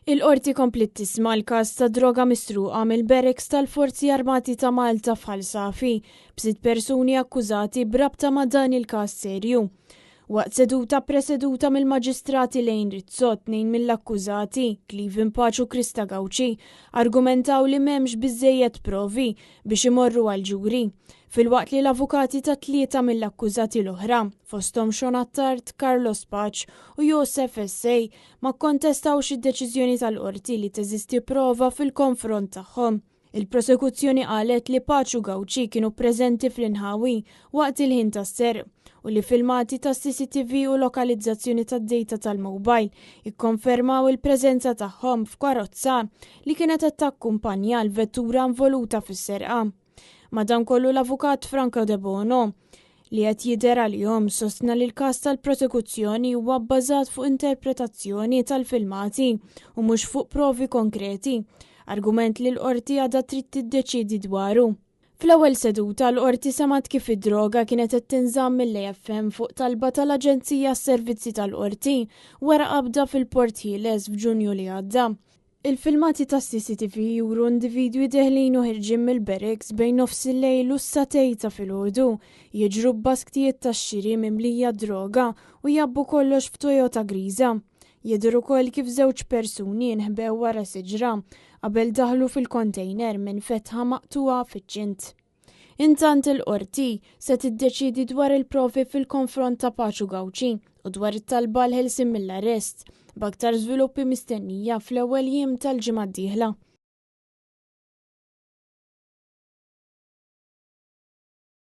Il-qorti komplet tisma' l-każ ta' droga misruqa mill-Bereks tal-Forzi Armati ta' Malta f'Ħalsafi b'6 persuni akkużati b'rabta ma' dan il-każ serju. Waqt seduta preseduta mill-maġistrati Lejn Rizzott, 2 mill-akkużati, Cliven Paċu Krista Gawċi, argumentaw li m'hemmx biżżejjed provi biex imorru għal-ġuri, filwaqt li l-avukati ta' 3 mill-akkużati l-oħra, fosthom Xon Attard, Carlos Paċ u Josef Essej, ma kkontestawx id-deċiżjoni tal-qorti li teżisti prova fil-konfront tagħhom. Il-prosekuzzjoni qalet li Paċu Gawċi kienu preżenti fl-inħawi waqt il-ħin tas-serq u li filmati ta' CCTV u lokalizzazzjoni tad-dejta tal-mobile ikkonfermaw il-preżenza tagħhom f'karozza li kienet qed takkumpanja l-vettura involuta fis-serqa. Madankollu l-avukat Franco De Bono li qed jidher għalihom sostna li l-każ tal-prosekuzzjoni huwa bbażat fuq interpretazzjoni tal-filmati u mhux fuq provi konkreti, argument li l-qorti għadha trid tiddeċiedi dwaru. Fl-ewwel seduta l-qorti semat kif id-droga kienet qed tinżamm mill-AFM fuq talba tal-Aġenzija s-Servizzi tal-Qorti wara qabda fil-Port Ħieles f'Ġunju li għadda. Il-filmati ta' CCTV juru individwi deħlin u ħirġin mill-Bereks bejn nofs il-lejl u s-satej ta' filgħodu, jiġru b'basktijiet tax-xiri mimlija droga u jabbu kollox f'Toyota griża. Jidher ukoll kif żewġ persuni nħbew wara siġra qabel daħlu fil-kontejner minn fetħa maqtuwa fiċ-ċint. Intant il-qorti se tiddeċiedi dwar il-provi fil-konfront ta' Paċu Gawċi u dwar it-talba l-ħelsien mill-arrest b'aktar żviluppi mistennija fl-ewwel jiem tal-ġimgħa d-dieħla.